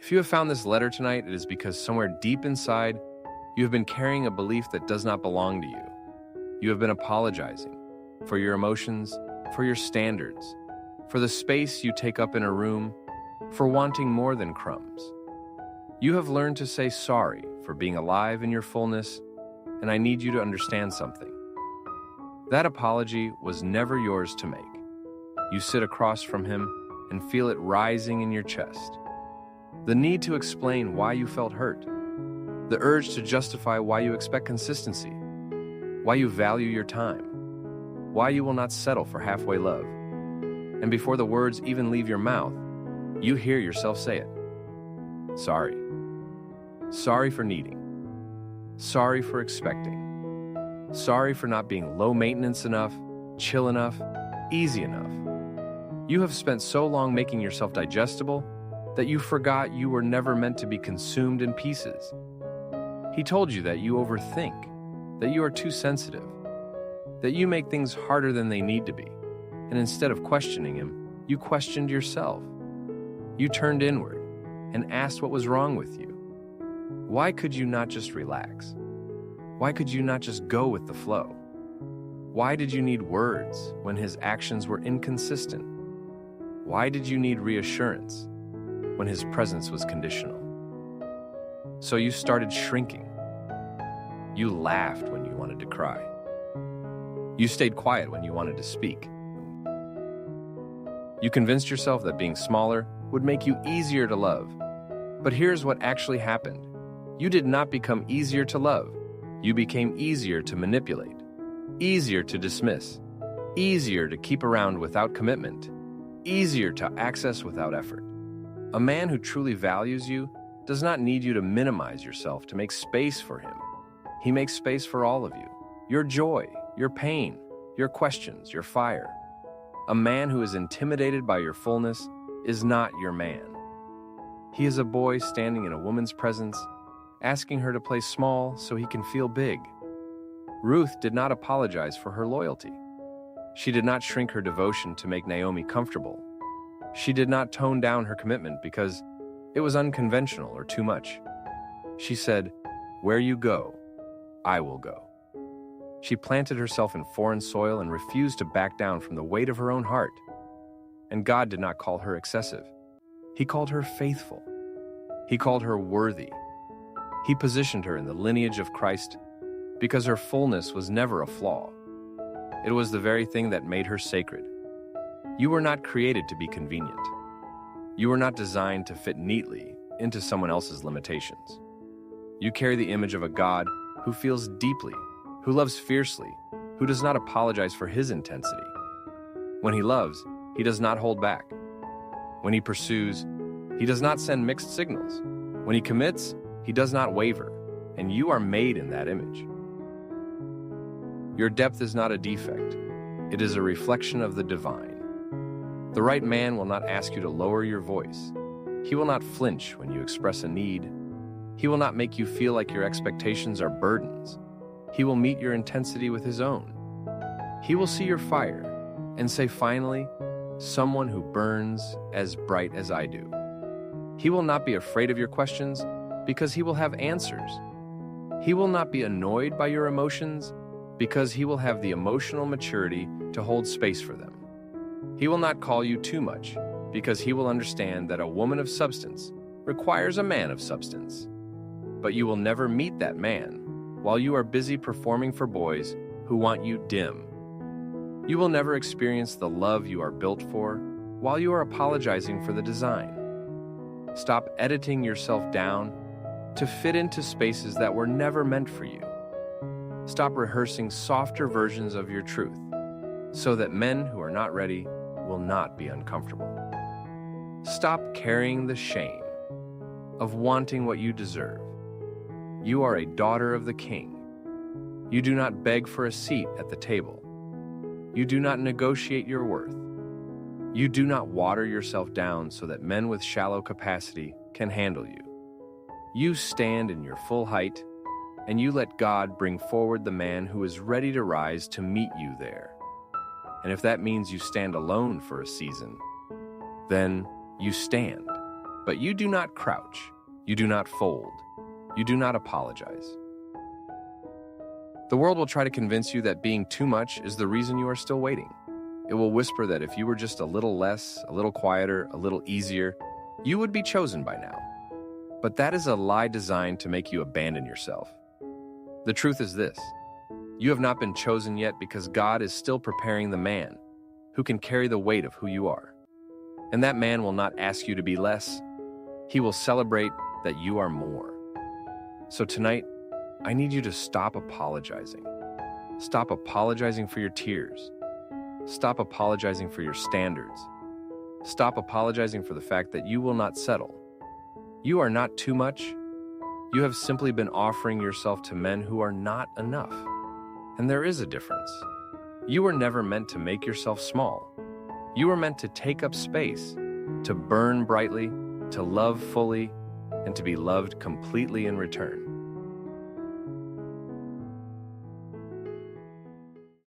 If you have found this letter tonight, it is because somewhere deep inside, you have been carrying a belief that does not belong to you. You have been apologizing for your emotions, for your standards, for the space you take up in a room, for wanting more than crumbs. You have learned to say sorry for being alive in your fullness, and I need you to understand something. That apology was never yours to make. You sit across from him and feel it rising in your chest. The need to explain why you felt hurt. The urge to justify why you expect consistency. Why you value your time. Why you will not settle for halfway love. And before the words even leave your mouth, you hear yourself say it. Sorry. Sorry for needing. Sorry for expecting. Sorry for not being low maintenance enough, chill enough, easy enough. You have spent so long making yourself digestible that you forgot you were never meant to be consumed in pieces. He told you that you overthink, that you are too sensitive, that you make things harder than they need to be, and instead of questioning him, you questioned yourself. You turned inward and asked what was wrong with you. Why could you not just relax? Why could you not just go with the flow? Why did you need words when his actions were inconsistent? Why did you need reassurance when his presence was conditional? So you started shrinking. You laughed when you wanted to cry. You stayed quiet when you wanted to speak. You convinced yourself that being smaller would make you easier to love. But here's what actually happened. You did not become easier to love. You became easier to manipulate, easier to dismiss, easier to keep around without commitment, easier to access without effort. A man who truly values you does not need you to minimize yourself to make space for him. He makes space for all of you. Your joy, your pain, your questions, your fire. A man who is intimidated by your fullness is not your man. He is a boy standing in a woman's presence, asking her to play small so he can feel big. Ruth did not apologize for her loyalty. She did not shrink her devotion to make Naomi comfortable. She did not tone down her commitment because it was unconventional or too much. She said, "Where you go, I will go." She planted herself in foreign soil and refused to back down from the weight of her own heart. And God did not call her excessive. He called her faithful. He called her worthy. He positioned her in the lineage of Christ because her fullness was never a flaw. It was the very thing that made her sacred. You were not created to be convenient. You were not designed to fit neatly into someone else's limitations. You carry the image of a God who feels deeply, who loves fiercely, who does not apologize for his intensity. When he loves, he does not hold back. When he pursues, he does not send mixed signals. When he commits, he does not waver, and you are made in that image. Your depth is not a defect. It is a reflection of the divine. The right man will not ask you to lower your voice. He will not flinch when you express a need. He will not make you feel like your expectations are burdens. He will meet your intensity with his own. He will see your fire and say, "Finally, someone who burns as bright as I do." He will not be afraid of your questions because he will have answers. He will not be annoyed by your emotions because he will have the emotional maturity to hold space for them. He will not call you too much because he will understand that a woman of substance requires a man of substance. But you will never meet that man while you are busy performing for boys who want you dim. You will never experience the love you are built for while you are apologizing for the design. Stop editing yourself down to fit into spaces that were never meant for you. Stop rehearsing softer versions of your truth so that men who are not ready will not be uncomfortable. Stop carrying the shame of wanting what you deserve. You are a daughter of the King. You do not beg for a seat at the table. You do not negotiate your worth. You do not water yourself down so that men with shallow capacity can handle you. You stand in your full height, and you let God bring forward the man who is ready to rise to meet you there. And if that means you stand alone for a season, then you stand. But you do not crouch. You do not fold. You do not apologize. The world will try to convince you that being too much is the reason you are still waiting. It will whisper that if you were just a little less, a little quieter, a little easier, you would be chosen by now. But that is a lie designed to make you abandon yourself. The truth is this: you have not been chosen yet because God is still preparing the man who can carry the weight of who you are. And that man will not ask you to be less. He will celebrate that you are more. So tonight, I need you to stop apologizing. Stop apologizing for your tears. Stop apologizing for your standards. Stop apologizing for the fact that you will not settle. You are not too much. You have simply been offering yourself to men who are not enough. And there is a difference. You were never meant to make yourself small. You were meant to take up space, to burn brightly, to love fully, and to be loved completely in return.